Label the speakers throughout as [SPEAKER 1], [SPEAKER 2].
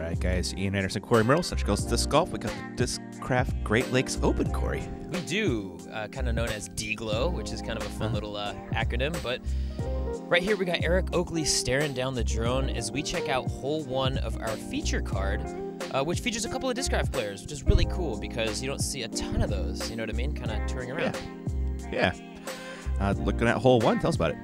[SPEAKER 1] right, guys. Ian Anderson, Cory, Murrell, such goes disc golf. We got the Disccraft Great Lakes Open, Cory.
[SPEAKER 2] We do, kind of known as DGLO, which is kind of a fun little acronym. But right here we got Eric Oakley staring down the drone as we check out hole 1 of our feature card, which features a couple of Discraft players, which is really cool because you don't see a ton of those. You know what I mean? Kind of touring around.
[SPEAKER 1] Yeah. Looking at hole 1, tell us about it.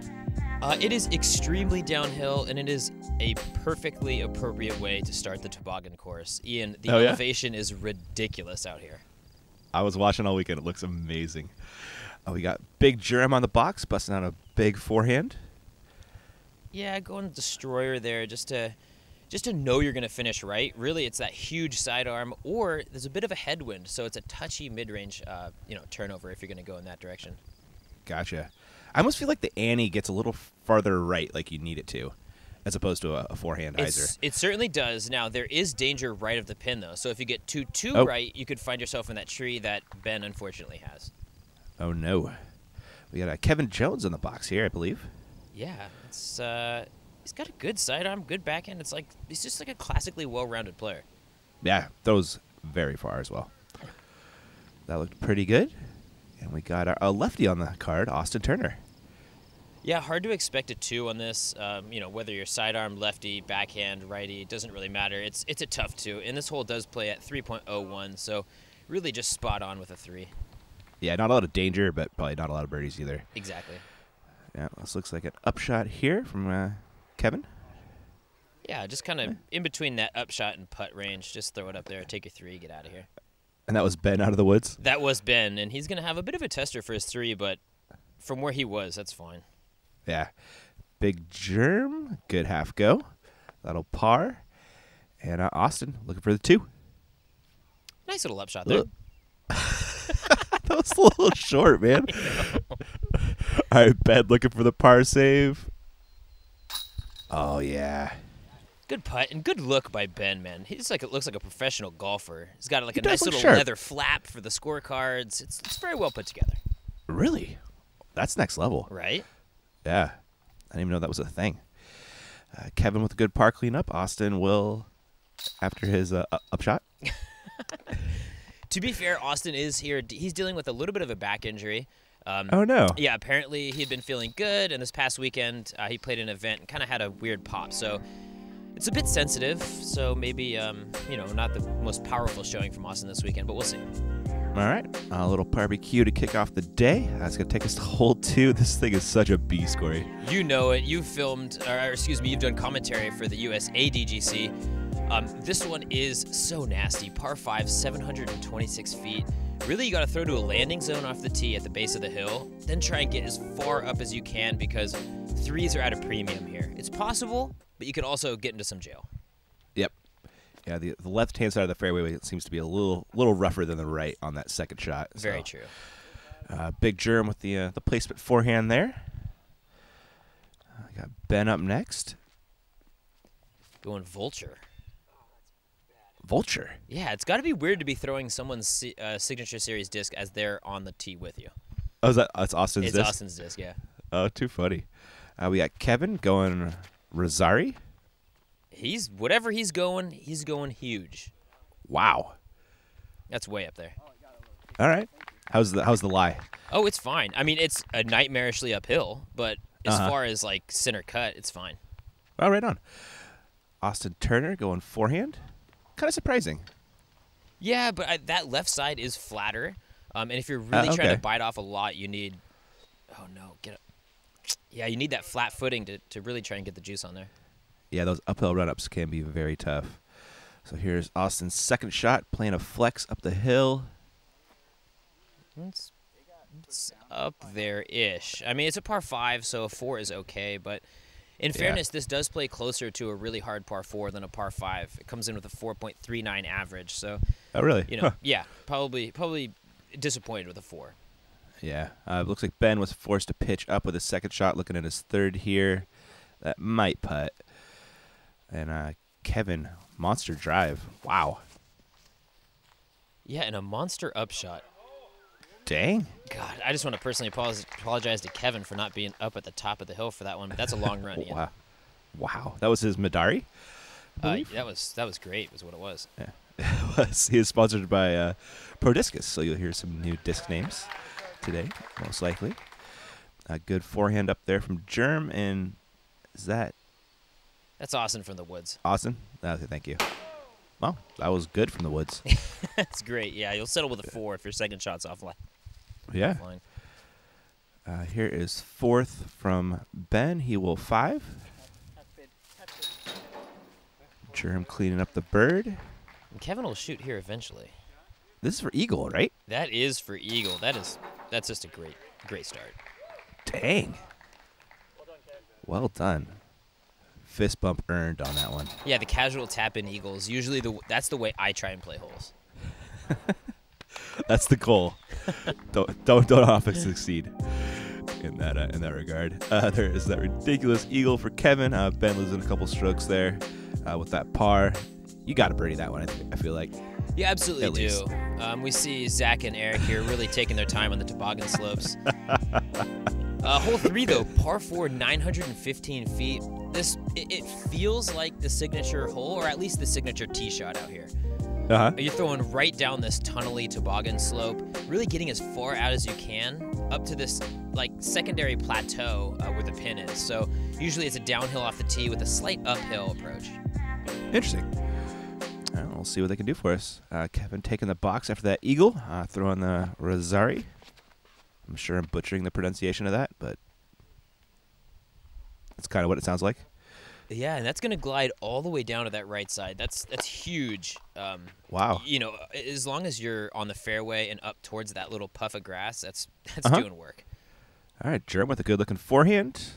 [SPEAKER 2] It is extremely downhill, and it is a perfectly appropriate way to start the Toboggan course. Ian, the elevation is ridiculous out here.
[SPEAKER 1] I was watching all weekend. It looks amazing. We got Big Germ on the box, busting out a big forehand.
[SPEAKER 2] Yeah, going Destroyer there just to know you're going to finish right. Really, it's that huge sidearm, or there's a bit of a headwind, so it's a touchy mid-range turnover if you're going to go in that direction.
[SPEAKER 1] Gotcha. I almost feel like the ante gets a little farther right, like you need it to, as opposed to a forehand hyzer.
[SPEAKER 2] It certainly does. Now, there is danger right of the pin, though. So if you get too right, you could find yourself in that tree that Ben unfortunately has.
[SPEAKER 1] Oh, no. We got Kevin Jones on the box here, I believe.
[SPEAKER 2] Yeah, it's he's got a good sidearm, good backhand. It's like he's just like a classically well-rounded player.
[SPEAKER 1] Yeah, throws very far as well. That looked pretty good. And we got a lefty on the card, Austin Turner.
[SPEAKER 2] Yeah, hard to expect a 2 on this. Whether you're sidearm, lefty, backhand, righty, it doesn't really matter. It's a tough 2, and this hole does play at 3.01, so really just spot on with a 3.
[SPEAKER 1] Yeah, not a lot of danger, but probably not a lot of birdies either.
[SPEAKER 2] Exactly.
[SPEAKER 1] Yeah, this looks like an upshot here from Kevin.
[SPEAKER 2] Yeah, just kind of in between that upshot and putt range. Just throw it up there, take your 3, get out of here.
[SPEAKER 1] And that was Ben out of the woods?
[SPEAKER 2] That was Ben, and he's going to have a bit of a tester for his 3, but from where he was, that's fine.
[SPEAKER 1] Yeah. Big Germ, good half go. That'll par. And Austin looking for the 2.
[SPEAKER 2] Nice little upshot there.
[SPEAKER 1] That was a little short, man. All right, Ben looking for the par save. Oh, yeah.
[SPEAKER 2] Good putt and good look by Ben, man. He's like, it looks like a professional golfer. He's got like a nice little leather flap for the scorecards. It's very well put together.
[SPEAKER 1] Really? That's next level.
[SPEAKER 2] Right?
[SPEAKER 1] Yeah. I didn't even know that was a thing. Kevin with a good par cleanup. Austin will, after his upshot.
[SPEAKER 2] To be fair, Austin is here. He's dealing with a little bit of a back injury.
[SPEAKER 1] Oh, no.
[SPEAKER 2] Yeah, apparently he had been feeling good, and this past weekend he played an event and kind of had a weird pop. So it's a bit sensitive, so maybe, not the most powerful showing from Austin this weekend, but we'll see.
[SPEAKER 1] All right, a little barbecue to kick off the day. That's going to take us to hole 2. This thing is such a beast, Cory.
[SPEAKER 2] You know it. You've you've done commentary for the USA DGC. This one is so nasty. Par 5, 726 feet. Really, you got to throw to a landing zone off the tee at the base of the hill, then try and get as far up as you can because 3s are at a premium here. It's possible, but you could also get into some jail. Yep.
[SPEAKER 1] Yeah, the left-hand side of the fairway seems to be a little rougher than the right on that second shot.
[SPEAKER 2] Very true.
[SPEAKER 1] Big Germ with the placement forehand there. Got Ben up next.
[SPEAKER 2] Going Vulture.
[SPEAKER 1] Vulture?
[SPEAKER 2] Yeah, it's got to be weird to be throwing someone's Signature Series disc as they're on the tee with you.
[SPEAKER 1] Oh, that's Austin's disc?
[SPEAKER 2] It's Austin's disc, yeah.
[SPEAKER 1] Oh, too funny. We got Kevin going Rosari.
[SPEAKER 2] Whatever he's going huge.
[SPEAKER 1] Wow.
[SPEAKER 2] That's way up there.
[SPEAKER 1] All right. How's the lie?
[SPEAKER 2] Oh, it's fine. I mean, it's a nightmarishly uphill, but as far as like center cut, it's fine.
[SPEAKER 1] Well, right on. Austin Turner going forehand. Kind of surprising.
[SPEAKER 2] Yeah, but that left side is flatter, and if you're really trying to bite off a lot, you need. Oh no, get up. Yeah, you need that flat footing to really try and get the juice on there.
[SPEAKER 1] Yeah, those uphill run-ups can be very tough. So here's Austin's second shot, playing a flex up the hill.
[SPEAKER 2] It's up there-ish. I mean, it's a par 5, so a 4 is okay, but in fairness, this does play closer to a really hard par 4 than a par 5. It comes in with a 4.39 average, so.
[SPEAKER 1] Oh, really?
[SPEAKER 2] Yeah, probably disappointed with a 4.
[SPEAKER 1] Yeah, it looks like Ben was forced to pitch up with his second shot, looking at his third here. That might putt. And Kevin, monster drive. Wow.
[SPEAKER 2] Yeah, and a monster upshot.
[SPEAKER 1] Dang.
[SPEAKER 2] God, I just want to personally apologize to Kevin for not being up at the top of the hill for that one, but that's a long run.
[SPEAKER 1] Wow. That was his Madari? believe.
[SPEAKER 2] That was great, was what it was.
[SPEAKER 1] Yeah. It was. He is sponsored by Pro Discus, so you'll hear some new disc names today, most likely. A good forehand up there from Germ, and is that
[SPEAKER 2] That's Austin from the woods.
[SPEAKER 1] Austin? Okay, thank you. Well, that was good from the woods.
[SPEAKER 2] That's great. Yeah, you'll settle with a 4 if your second shot's offline.
[SPEAKER 1] Yeah.
[SPEAKER 2] Offline.
[SPEAKER 1] Here is fourth from Ben. He will 5. Germ cleaning up the bird.
[SPEAKER 2] And Kevin will shoot here eventually.
[SPEAKER 1] This is for eagle, right?
[SPEAKER 2] That is for eagle. That's just a great start.
[SPEAKER 1] Dang. Well done. Fist bump earned on that one.
[SPEAKER 2] Yeah, the casual tap-in eagles. Usually that's the way I try and play holes.
[SPEAKER 1] That's the goal. don't often succeed in that regard. There is that ridiculous eagle for Kevin. Ben losing a couple strokes there with that par. You got to birdie that one. I feel like.
[SPEAKER 2] You absolutely do. We see Zach and Eric here really taking their time on the toboggan slopes. Hole 3 though, par 4, 915 feet. It feels like the signature hole, or at least the signature tee shot out here. You're throwing right down this tunnely toboggan slope, really getting as far out as you can up to this like secondary plateau where the pin is. So usually it's a downhill off the tee with a slight uphill approach.
[SPEAKER 1] Interesting. We'll see what they can do for us. Kevin taking the box after that eagle, throwing the Rosari. I'm sure I'm butchering the pronunciation of that, but that's kind of what it sounds like.
[SPEAKER 2] Yeah, and that's going to glide all the way down to that right side. That's huge.
[SPEAKER 1] Wow.
[SPEAKER 2] You know, as long as you're on the fairway and up towards that little puff of grass, that's doing work.
[SPEAKER 1] All right, Germ with a good-looking forehand.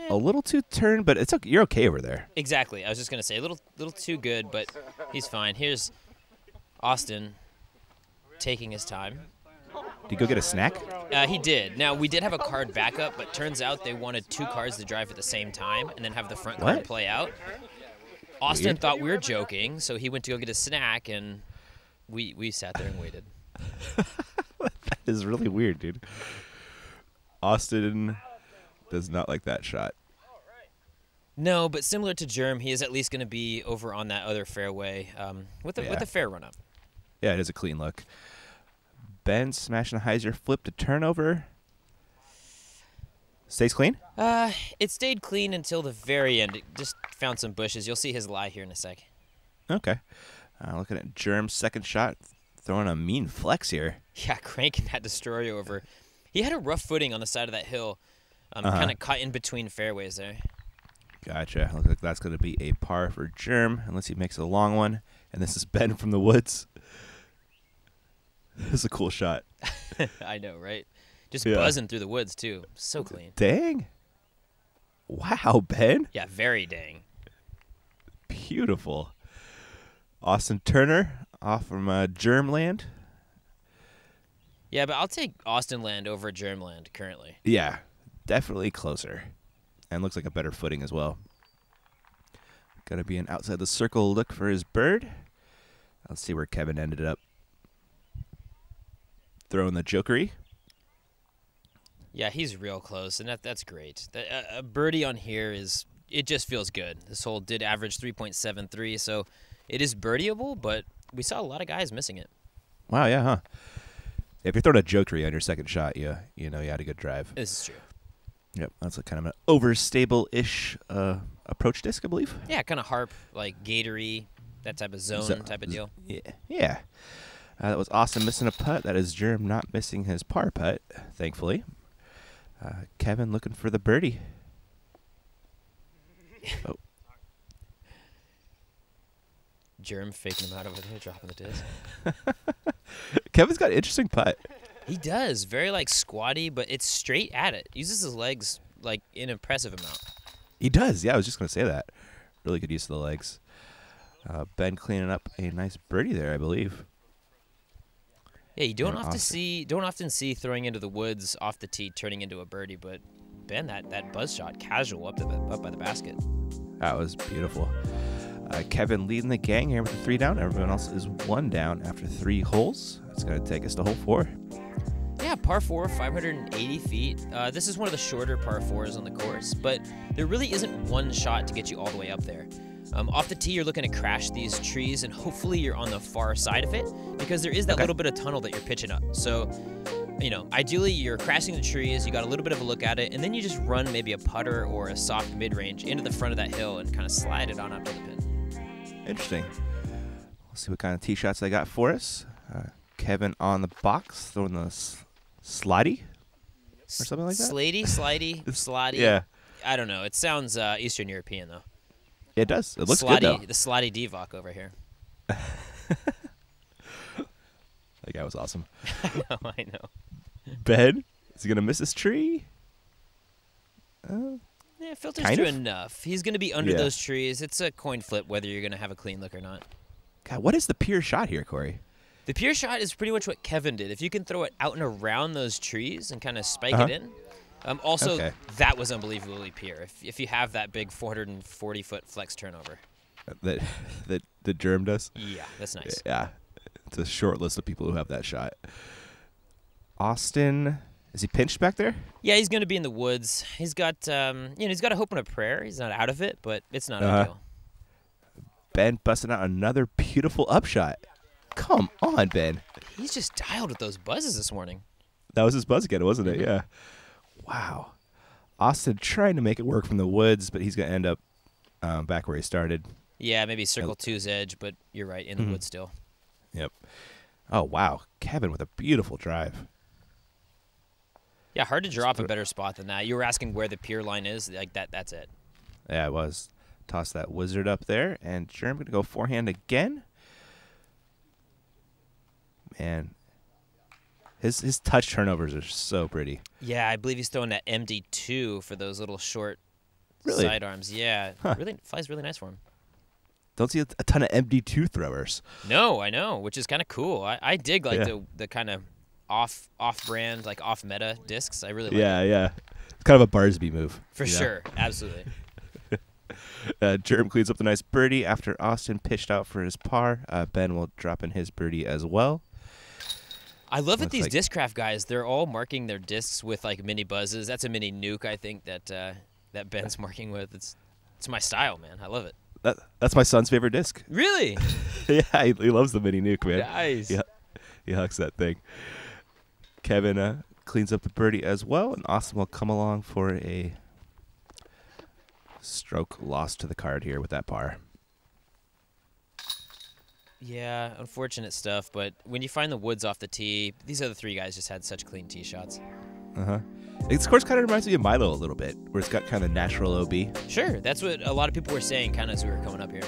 [SPEAKER 1] A little too turned, but it's okay. You're okay over there.
[SPEAKER 2] Exactly. I was just going to say a little too good, but he's fine. Here's Austin taking his time.
[SPEAKER 1] Did you go get a snack?
[SPEAKER 2] He did. Now, we did have a card backup, but turns out they wanted 2 cards to drive at the same time and then have the front card play out. Austin thought we were joking, so he went to go get a snack, and we sat there and waited.
[SPEAKER 1] That is really weird, dude. Austin does not like that shot.
[SPEAKER 2] No, but similar to Germ, he is at least going to be over on that other fairway with a fair run-up.
[SPEAKER 1] Yeah, it is a clean look. Ben smashing a hyzer flip to turnover. Stays clean?
[SPEAKER 2] It stayed clean until the very end. It just found some bushes. You'll see his lie here in a sec.
[SPEAKER 1] Okay. Looking at Germ's second shot, throwing a mean flex here.
[SPEAKER 2] Yeah, cranking that destroyer over. He had a rough footing on the side of that hill. Kind of caught in between fairways there.
[SPEAKER 1] Gotcha. Looks like that's going to be a par for Germ, unless he makes a long one. And this is Ben from the woods. This is a cool shot.
[SPEAKER 2] I know, right? Just buzzing through the woods, too. So clean.
[SPEAKER 1] Dang. Wow, Ben.
[SPEAKER 2] Yeah, very dang.
[SPEAKER 1] Beautiful. Austin Turner off from Germland.
[SPEAKER 2] Yeah, but I'll take Austin Land over Germland currently.
[SPEAKER 1] Yeah, definitely closer. And looks like a better footing as well. Got to be an outside the circle look for his bird. Let's see where Kevin ended up. Throwing the jokery.
[SPEAKER 2] Yeah, he's real close, and that's great. A birdie on here it just feels good. This hole did average 3.73, so it is birdieable, but we saw a lot of guys missing it.
[SPEAKER 1] Wow, yeah, huh? If you're throwing a jokery on your second shot, you know you had a good drive.
[SPEAKER 2] This is true.
[SPEAKER 1] Yep, that's kind of an overstable-ish approach disc, I believe.
[SPEAKER 2] Yeah, kind of harp, like gatory, that type of zone type of deal.
[SPEAKER 1] Yeah. That was Austin missing a putt. That is Germ not missing his par putt, thankfully. Kevin looking for the birdie. Oh.
[SPEAKER 2] Germ faking him out over there, dropping the disc.
[SPEAKER 1] Kevin's got an interesting putt.
[SPEAKER 2] He does. Very, squatty, but it's straight at it. Uses his legs, in an impressive amount.
[SPEAKER 1] He does. Yeah, I was just going to say that. Really good use of the legs. Ben cleaning up a nice birdie there, I believe.
[SPEAKER 2] Yeah, you don't often see throwing into the woods off the tee turning into a birdie, but Ben, that buzz shot, casual up by the basket.
[SPEAKER 1] That was beautiful. Kevin leading the gang here with the 3 down. Everyone else is 1 down after 3 holes. It's going to take us to hole 4.
[SPEAKER 2] Yeah, par 4, 580 feet. This is one of the shorter par 4s on the course, but there really isn't one shot to get you all the way up there. Off the tee, you're looking to crash these trees, and hopefully you're on the far side of it because there is that little bit of tunnel that you're pitching up. So, ideally you're crashing the trees, you got a little bit of a look at it, and then you just run maybe a putter or a soft mid-range into the front of that hill and kind of slide it on up to the pin.
[SPEAKER 1] Interesting. We'll see what kind of tee shots they got for us. Kevin on the box, throwing the slidey or something like that?
[SPEAKER 2] Slidey.
[SPEAKER 1] Yeah.
[SPEAKER 2] I don't know. It sounds Eastern European, though.
[SPEAKER 1] It does. It looks good, though.
[SPEAKER 2] The slidey Divock over here.
[SPEAKER 1] That guy was awesome.
[SPEAKER 2] I know.
[SPEAKER 1] Ben, is he going to miss his tree?
[SPEAKER 2] Yeah, filters through enough. He's going to be under those trees. It's a coin flip whether you're going to have a clean look or not.
[SPEAKER 1] God, what is the pure shot here, Corey?
[SPEAKER 2] The pure shot is pretty much what Kevin did. If you can throw it out and around those trees and kind of spike it in. That was unbelievably pure. If you have that big 440-foot flex turnover.
[SPEAKER 1] The germ does?
[SPEAKER 2] Yeah, that's nice.
[SPEAKER 1] Yeah. It's a short list of people who have that shot. Austin, is he pinched back there?
[SPEAKER 2] Yeah, he's going to be in the woods. He's got, he's got a hope and a prayer. He's not out of it, but it's not ideal.
[SPEAKER 1] Ben busting out another beautiful upshot. Come on, Ben.
[SPEAKER 2] He's just dialed with those buzzes this morning.
[SPEAKER 1] That was his buzz again, wasn't it? Yeah. Wow. Austin trying to make it work from the woods, but he's going to end up back where he started.
[SPEAKER 2] Yeah, maybe circle two's edge, but you're right, in the woods still.
[SPEAKER 1] Yep. Oh, wow. Kevin with a beautiful drive.
[SPEAKER 2] Yeah, hard to draw up a better spot than that. You were asking where the pier line is. Like that's it.
[SPEAKER 1] Yeah, it was. Toss that wizard up there, and Germ going to go forehand again. Man. His touch turnovers are so pretty.
[SPEAKER 2] Yeah, I believe he's throwing that MD2 for those little short sidearms. Yeah, really flies really nice for him.
[SPEAKER 1] Don't see a ton of MD2 throwers.
[SPEAKER 2] No, I know, which is kind of cool. I dig the kind of off-brand, like off-meta discs. I really like it.
[SPEAKER 1] Yeah. It's kind of a Barsby move.
[SPEAKER 2] For sure, absolutely.
[SPEAKER 1] Germ cleans up the nice birdie after Austin pitched out for his par. Ben will drop in his birdie as well.
[SPEAKER 2] I love that these Discraft guys, they're all marking their discs with like mini buzzes. That's a mini nuke, I think, that Ben's marking with. It's my style, man. I love it.
[SPEAKER 1] That's my son's favorite disc.
[SPEAKER 2] Really?
[SPEAKER 1] Yeah, he loves the mini nuke, man.
[SPEAKER 2] Nice.
[SPEAKER 1] He hucks that thing. Kevin cleans up the birdie as well, and Austin will come along for a stroke loss to the card here with that par.
[SPEAKER 2] Yeah, unfortunate stuff, but when you find the woods off the tee, these other three guys just had such clean tee shots.
[SPEAKER 1] This course kind of reminds me of Milo a little bit, where it's got kind of natural OB.
[SPEAKER 2] Sure, that's what a lot of people were saying kind of as we were coming up here.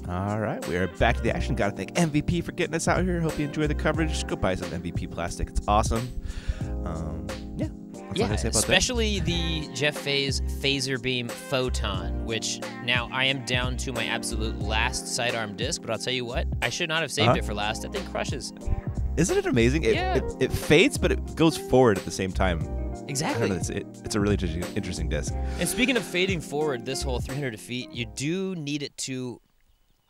[SPEAKER 1] All right, we are back to the action. Got to thank MVP for getting us out here. Hope you enjoy the coverage. Go buy some MVP plastic. It's awesome.
[SPEAKER 2] Yeah, especially the Jeff Faze Phaser Beam Photon, which now I am down to my absolute last sidearm disc, but I'll tell you what, I should not have saved it for last. That thing crushes.
[SPEAKER 1] Isn't it amazing? It fades, but it goes forward at the same time.
[SPEAKER 2] Exactly.
[SPEAKER 1] I don't know, it's a really interesting disc.
[SPEAKER 2] And speaking of fading forward, this whole 300 feet, you do need it to...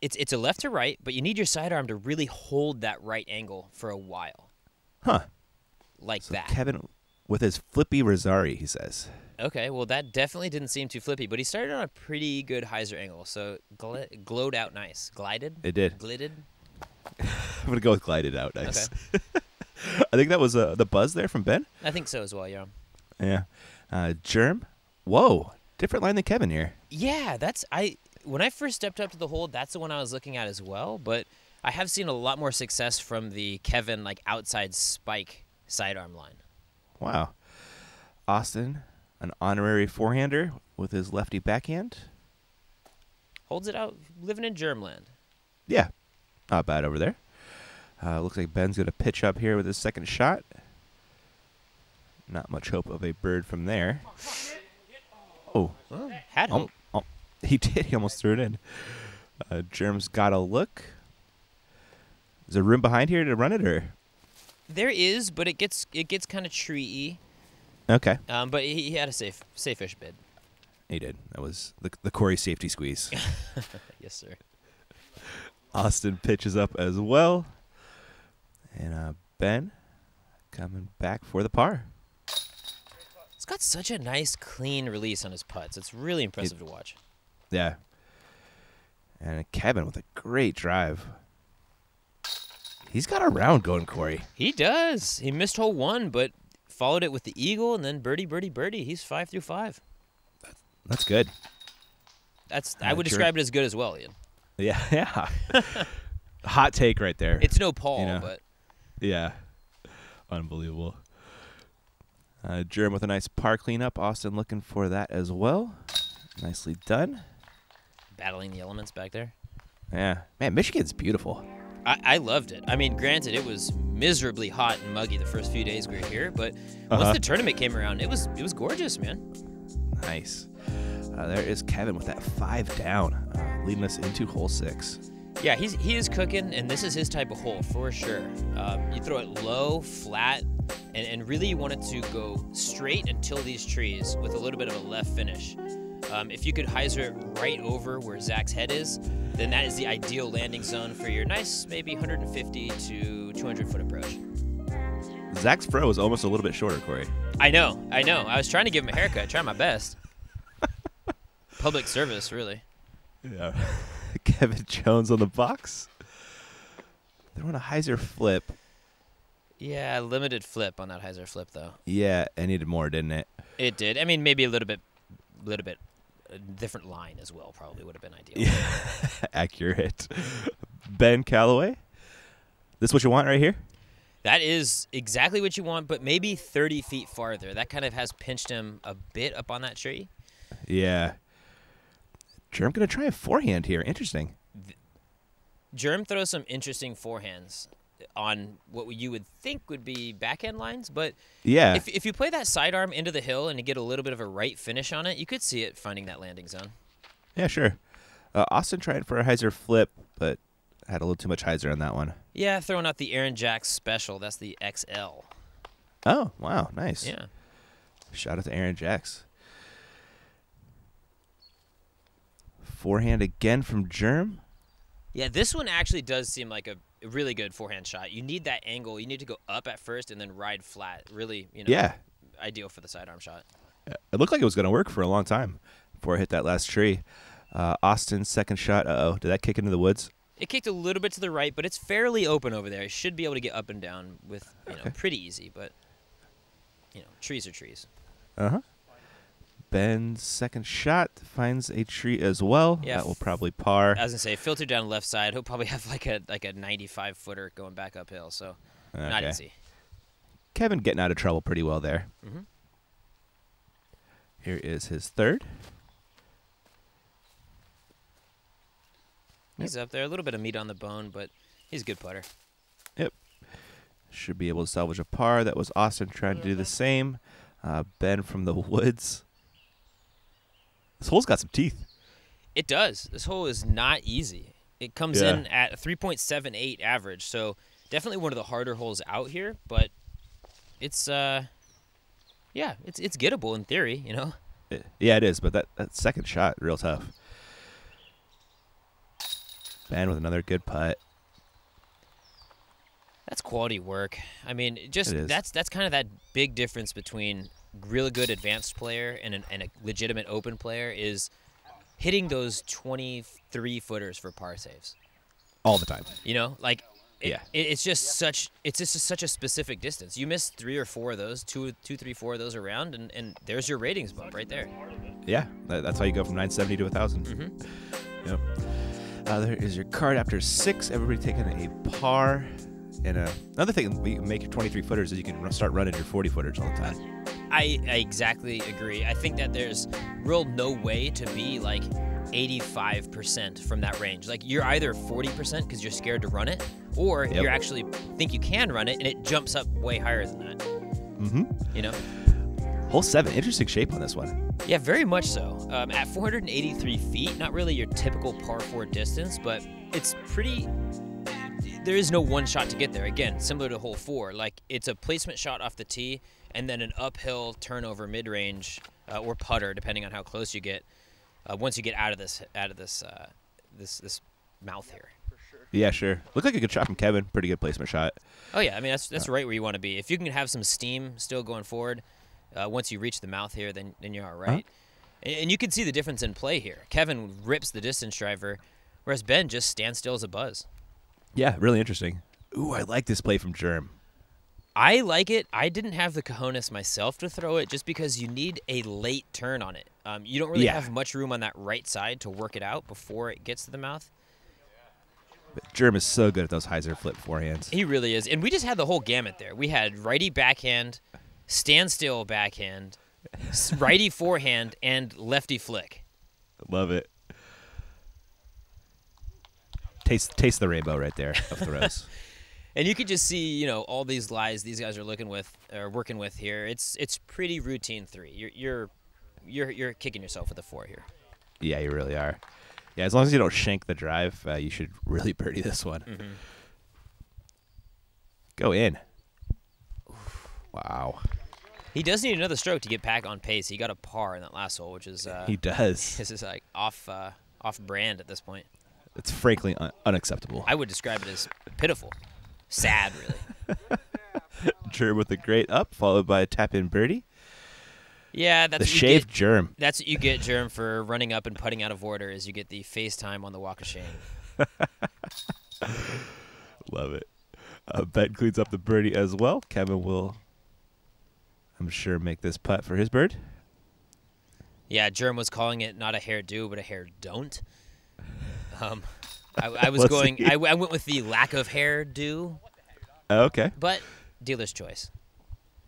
[SPEAKER 2] It's a left to right, but you need your sidearm to really hold that right angle for a while.
[SPEAKER 1] Huh.
[SPEAKER 2] Like that.
[SPEAKER 1] Kevin with his flippy Rosari, he says.
[SPEAKER 2] Okay, well, that definitely didn't seem too flippy, but he started on a pretty good hyzer angle, so glowed out nice. Glided?
[SPEAKER 1] It did.
[SPEAKER 2] Glided?
[SPEAKER 1] I'm going to go with glided out nice.
[SPEAKER 2] Okay.
[SPEAKER 1] I think that was the buzz there from Ben.
[SPEAKER 2] I think so as well, yeah.
[SPEAKER 1] Yeah. Germ. Whoa. Different line than Kevin here.
[SPEAKER 2] Yeah, when I first stepped up to the hold, that's the one I was looking at as well, but I have seen a lot more success from the Kevin like outside spike sidearm line.
[SPEAKER 1] Wow. Austin, an honorary forehander with his lefty backhand.
[SPEAKER 2] Holds it out, living in Germland.
[SPEAKER 1] Yeah, not bad over there. Looks like Ben's going to pitch up here with his second shot. Not much hope of a bird from there. Oh,
[SPEAKER 2] Well, had hope.
[SPEAKER 1] He did. He almost threw it in. Germ's got a look. Is there room behind here to run it, or?
[SPEAKER 2] There is, but it gets kind of tree-y.
[SPEAKER 1] Okay.
[SPEAKER 2] But he had a safe-ish bid.
[SPEAKER 1] He did. That was the Cory safety squeeze.
[SPEAKER 2] Yes, sir.
[SPEAKER 1] Austin pitches up as well. And Ben coming back for the par.
[SPEAKER 2] He's got such a nice, clean release on his putts. It's really impressive to watch.
[SPEAKER 1] Yeah. And Kevin with a great drive. He's got a round going, Cory.
[SPEAKER 2] He does. He missed hole 1, but followed it with the eagle and then birdie, birdie, birdie. He's 5 through 5.
[SPEAKER 1] That's good.
[SPEAKER 2] I would describe it as good as well, Ian.
[SPEAKER 1] Yeah, yeah. Hot take right there.
[SPEAKER 2] It's no Paul, but
[SPEAKER 1] yeah, unbelievable. Germ with a nice par cleanup. Austin looking for that as well. Nicely done.
[SPEAKER 2] Battling the elements back there.
[SPEAKER 1] Yeah, man, Michigan's beautiful.
[SPEAKER 2] I loved it. I mean, granted, it was miserably hot and muggy the first few days we were here, but once the tournament came around, it was gorgeous, man.
[SPEAKER 1] Nice. There is Kevin with that 5 down, leading us into hole 6.
[SPEAKER 2] Yeah, he is cooking, and this is his type of hole for sure. You throw it low, flat, and really you want it to go straight until these trees with a little bit of a left finish. If you could hyzer it right over where Zach's head is, then that is the ideal landing zone for your nice, maybe 150 to 200-foot approach.
[SPEAKER 1] Zach's fro is almost a little bit shorter, Cory.
[SPEAKER 2] I know. I was trying to give him a haircut, trying my best. Public service, really.
[SPEAKER 1] Yeah. Kevin Jones on the box. They're on a hyzer flip.
[SPEAKER 2] Yeah, limited flip on that hyzer flip, though.
[SPEAKER 1] Yeah, it needed more, didn't it?
[SPEAKER 2] It did. I mean, maybe a little bit different line as well probably would have been ideal.
[SPEAKER 1] Yeah. Accurate. Ben Callaway. This what you want right here?
[SPEAKER 2] That is exactly what you want, but maybe 30 feet farther. That kind of has pinched him a bit up on that tree.
[SPEAKER 1] Yeah. Germ going to try a forehand here. Interesting.
[SPEAKER 2] Germ throws some interesting forehands on what you would think would be backhand lines, but
[SPEAKER 1] yeah,
[SPEAKER 2] if you play that sidearm into the hill and you get a little bit of a right finish on it, you could see it finding that landing zone.
[SPEAKER 1] Yeah, sure. Austin tried for a hyzer flip, but had a little too much hyzer on that one.
[SPEAKER 2] Yeah, throwing out the Aaron Jacks special. That's the XL.
[SPEAKER 1] Oh, wow. Nice.
[SPEAKER 2] Yeah.
[SPEAKER 1] Shout out to Aaron Jacks. Forehand again from Germ.
[SPEAKER 2] Yeah, this one actually does seem like a really good forehand shot. You need that angle. You need to go up at first and then ride flat. Really,
[SPEAKER 1] yeah,
[SPEAKER 2] ideal for the sidearm shot.
[SPEAKER 1] It looked like it was going to work for a long time before I hit that last tree. Austin's second shot. Uh-oh. Did that kick into the woods?
[SPEAKER 2] It kicked a little bit to the right, but it's fairly open over there. It should be able to get up and down with, pretty easy. But, trees are trees.
[SPEAKER 1] Uh-huh. Ben's second shot finds a tree as well.
[SPEAKER 2] Yeah.
[SPEAKER 1] That will probably par.
[SPEAKER 2] I was going to say, filtered down left side. He'll probably have like a 95-footer going back uphill, so not easy.
[SPEAKER 1] Kevin getting out of trouble pretty well there.
[SPEAKER 2] Mm-hmm.
[SPEAKER 1] Here is his third.
[SPEAKER 2] He's up there. A little bit of meat on the bone, but he's a good putter.
[SPEAKER 1] Yep. Should be able to salvage a par. That was Austin trying to do the same. Ben from the woods. This hole's got some teeth.
[SPEAKER 2] It does. This hole is not easy. It comes in at a 3.78 average, so definitely one of the harder holes out here, but it's it's gettable in theory,
[SPEAKER 1] Yeah, it is, but that second shot, real tough. Ben with another good putt.
[SPEAKER 2] That's quality work. I mean, that's kind of that big difference between really good advanced player and a legitimate open player is hitting those 23-footers for par saves
[SPEAKER 1] all the time.
[SPEAKER 2] It's just such a specific distance. You miss 3 or 4 of those, 2, 3, 4 of those around, and there's your ratings bump right there.
[SPEAKER 1] Yeah, that's how you go from 970 to 1,000.
[SPEAKER 2] Mm-hmm.
[SPEAKER 1] Yep. There is your card after 6. Everybody taking a par. And another thing we can make your 23-footers is you can start running your 40-footers all the time.
[SPEAKER 2] I exactly agree. I think that there's no way to be like 85% from that range. Like, you're either 40% because you're scared to run it, or you actually think you can run it, and it jumps up way higher than that. You know?
[SPEAKER 1] Hole 7, interesting shape on this one.
[SPEAKER 2] Yeah, very much so. At 483 feet, not really your typical par 4 distance, but it's pretty... There is no one shot to get there. Again, similar to hole 4. Like, it's a placement shot off the tee, and then an uphill turnover mid-range, or putter, depending on how close you get, once you get out of this mouth here.
[SPEAKER 1] Yeah, sure. Looked like a good shot from Kevin. Pretty good placement shot.
[SPEAKER 2] Oh, yeah. I mean, that's right where you want to be. If you can have some steam still going forward, once you reach the mouth here, then you're all right. And you can see the difference in play here. Kevin rips the distance driver, whereas Ben just stands still as a buzz.
[SPEAKER 1] Yeah, really interesting. Ooh, I like this play from Germ.
[SPEAKER 2] I like it. I didn't have the cojones myself to throw it just because you need a late turn on it. You don't really have much room on that right side to work it out before it gets to the mouth.
[SPEAKER 1] But Germ is so good at those hyzer flip forehands.
[SPEAKER 2] He really is. And we just had the whole gamut there. We had righty backhand, standstill backhand, righty forehand, and lefty flick.
[SPEAKER 1] Love it. Taste the rainbow right there of throws.
[SPEAKER 2] And you could just see, you know, all these lies these guys are working with here. It's pretty routine 3. You're kicking yourself with a 4 here.
[SPEAKER 1] Yeah, you really are. Yeah, as long as you don't shank the drive, you should really birdie this one. Go in. Wow.
[SPEAKER 2] He does need another stroke to get back on pace. He got a par in that last hole, which is
[SPEAKER 1] he does.
[SPEAKER 2] This is like off brand at this point.
[SPEAKER 1] It's frankly unacceptable.
[SPEAKER 2] I would describe it as pitiful, sad, really.
[SPEAKER 1] Germ with a great up, followed by a tap in birdie.
[SPEAKER 2] Yeah, that's
[SPEAKER 1] the shaved Germ.
[SPEAKER 2] That's what you get, Germ, for running up and putting out of order. Is you get the FaceTime on the walk of shame.
[SPEAKER 1] Love it. Ben cleans up the birdie as well. Kevin will, I'm sure, make this putt for his bird.
[SPEAKER 2] Yeah, Germ was calling it not a hair do, but a hair don't. I was going. I went with the lack of hair do.
[SPEAKER 1] Okay.
[SPEAKER 2] But dealer's choice.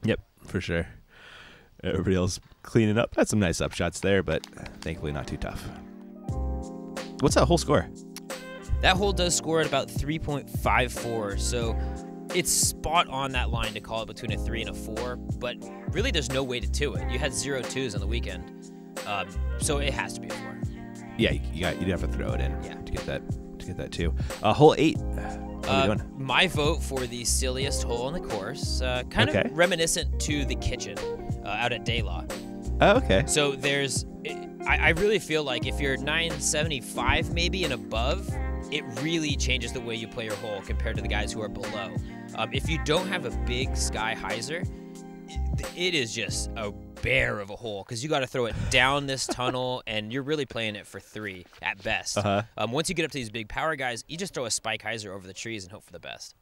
[SPEAKER 1] Yep, for sure. Everybody else cleaning up. Had some nice upshots there, but thankfully not too tough. What's that whole score?
[SPEAKER 2] That hole does score at about 3.54, so it's spot on that line to call it between a 3 and a 4, but really there's no way to it. You had 0 2s on the weekend, so it has to be a 4.
[SPEAKER 1] Yeah, you'd have to throw it in to get that too. Hole 8. What are we doing? My
[SPEAKER 2] vote for the silliest hole on the course, kind of reminiscent to the kitchen out at Daylaw.
[SPEAKER 1] Oh, okay.
[SPEAKER 2] So I really feel like if you're 975 maybe and above, it really changes the way you play your hole compared to the guys who are below. If you don't have a big sky hyzer, it is just a bear of a hole because you got to throw it down this tunnel, and you're really playing it for 3 at best. Once you get up to these big power guys, you just throw a spike hyzer over the trees and hope for the best.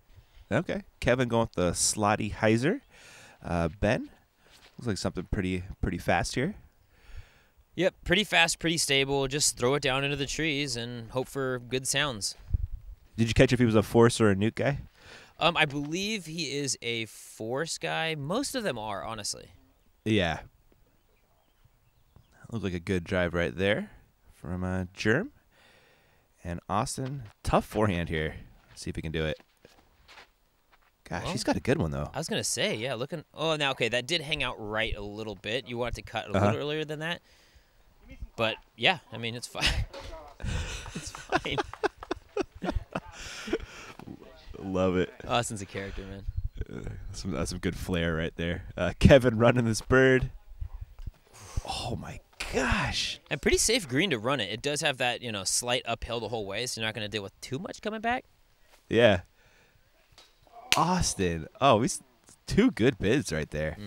[SPEAKER 1] Okay. Kevin going with the slotty hyzer. Ben, looks like something pretty fast here.
[SPEAKER 2] Yep, pretty fast, pretty stable. Just throw it down into the trees and hope for good sounds.
[SPEAKER 1] Did you catch if he was a force or a nuke guy?
[SPEAKER 2] I believe he is a force guy. Most of them are, honestly.
[SPEAKER 1] Yeah. Looked like a good drive right there from Germ. And Austin, tough forehand here. Let's see if he can do it. Gosh, he's got a good one, though.
[SPEAKER 2] I was going to say, yeah, looking. Oh, now, okay, that did hang out right a little bit. You wanted to cut a little earlier than that. But, yeah, I mean, it's fine. It's fine.
[SPEAKER 1] Love it.
[SPEAKER 2] Austin's a character, man.
[SPEAKER 1] That's some good flair right there. Kevin running this bird. Oh, my gosh.
[SPEAKER 2] And pretty safe green to run it. It does have that, slight uphill the whole way, so you're not going to deal with too much coming back.
[SPEAKER 1] Yeah. Austin. Oh, he's 2 good bids right there.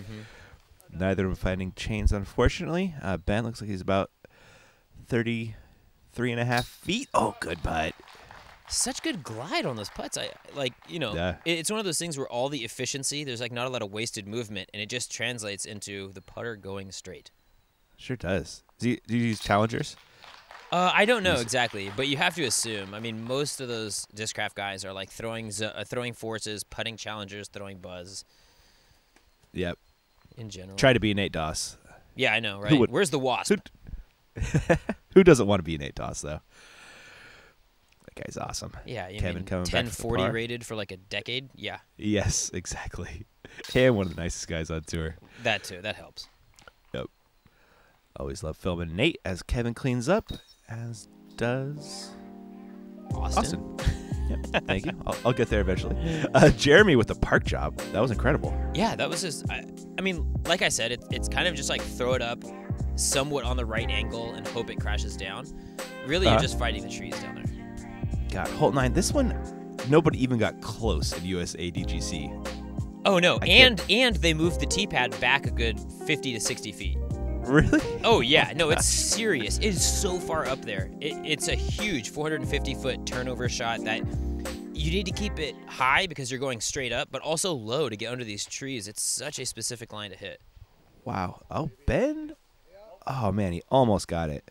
[SPEAKER 1] Neither of them finding chains, unfortunately. Ben looks like he's about 33.5 feet. Oh, good putt.
[SPEAKER 2] Such good glide on those putts.
[SPEAKER 1] Yeah.
[SPEAKER 2] It's one of those things where all the efficiency, there's like not a lot of wasted movement, and it just translates into the putter going straight. Sure
[SPEAKER 1] does. Do you use challengers?
[SPEAKER 2] I don't know exactly, but you have to assume. I mean, most of those Discraft guys are like throwing forces, putting challengers, throwing buzz.
[SPEAKER 1] Yep.
[SPEAKER 2] In general.
[SPEAKER 1] Try to be Nate Doss.
[SPEAKER 2] Yeah, I know, right? Where's the wasp?
[SPEAKER 1] Who Who doesn't want to be an 8-toss, though? That guy's awesome.
[SPEAKER 2] Yeah, you
[SPEAKER 1] Kevin
[SPEAKER 2] mean
[SPEAKER 1] coming back for the
[SPEAKER 2] 1040
[SPEAKER 1] par.
[SPEAKER 2] rated for like a decade? Yeah.
[SPEAKER 1] Yes, exactly. And one of the nicest guys on tour.
[SPEAKER 2] That too. That helps.
[SPEAKER 1] Yep. Always love filming Nate as Kevin cleans up, as does Austin. Yep, thank you. I'll get there eventually. Jeremy with the park job. That was incredible.
[SPEAKER 2] Yeah, that was just, I mean, like I said, it's kind of just like throw it up somewhat on the right angle and hope it crashes down. Really, you're just fighting the trees down there.
[SPEAKER 1] God, hole 9. This one, nobody even got close in USA DGC.
[SPEAKER 2] Oh, no. And they moved the tee pad back a good 50 to 60 feet.
[SPEAKER 1] Really?
[SPEAKER 2] Oh, yeah. No, it's serious. It is so far up there. It's a huge 450-foot turnover shot that you need to keep it high because you're going straight up, but also low to get under these trees. It's such a specific line to hit.
[SPEAKER 1] Wow. Oh, Ben? Oh, man, he almost got it.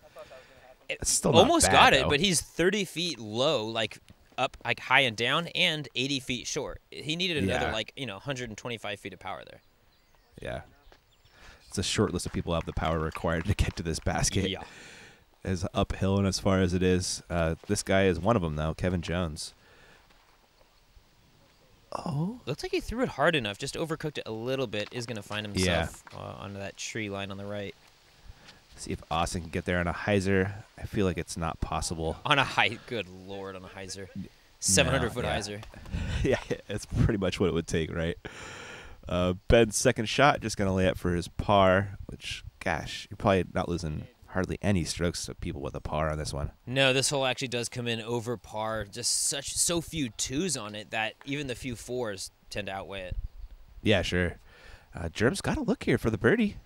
[SPEAKER 1] It's still not
[SPEAKER 2] almost
[SPEAKER 1] bad,
[SPEAKER 2] got it,
[SPEAKER 1] though.
[SPEAKER 2] but he's 30 feet low, like up, like high and down, and 80 feet short. He needed another, 125 feet of power there.
[SPEAKER 1] Yeah. It's a short list of people who have the power required to get to this basket.
[SPEAKER 2] Yeah.
[SPEAKER 1] As uphill and as far as it is. This guy is one of them, though, Kevin Jones. Oh.
[SPEAKER 2] Looks like he threw it hard enough, just overcooked it a little bit, is going to find himself onto that tree line on the right.
[SPEAKER 1] See if Austin can get there on a hyzer. I feel like it's not possible.
[SPEAKER 2] On a high, good lord, on a hyzer. 700-foot hyzer.
[SPEAKER 1] Yeah, it's pretty much what it would take, right? Ben's second shot, just going to lay up for his par, which, gosh, you're probably not losing hardly any strokes to people with a par on this one.
[SPEAKER 2] No, this hole actually does come in over par. Just so few twos on it that even the few fours tend to outweigh it.
[SPEAKER 1] Yeah, sure. Germ's got a look here for the birdie.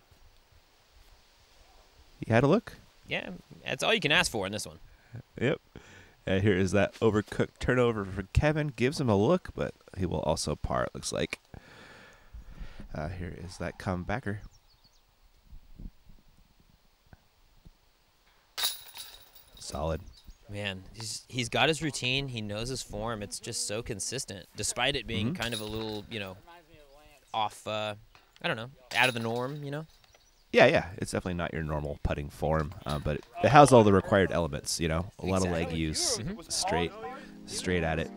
[SPEAKER 1] He had a look.
[SPEAKER 2] Yeah, that's all you can ask for in this one.
[SPEAKER 1] Yep. And here is that overcooked turnover for Kevin. Gives him a look, but he will also par, it looks like. Here is that comebacker. Solid.
[SPEAKER 2] Man, he's got his routine. He knows his form. It's just so consistent, despite it being kind of a little, off, I don't know, out of the norm,
[SPEAKER 1] Yeah. It's definitely not your normal putting form, but it has all the required elements, a lot of leg use, straight at it.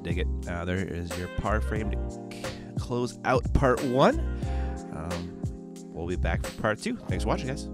[SPEAKER 1] Dig it. There is your par frame to close out part 1. We'll be back for part 2. Thanks for watching, guys.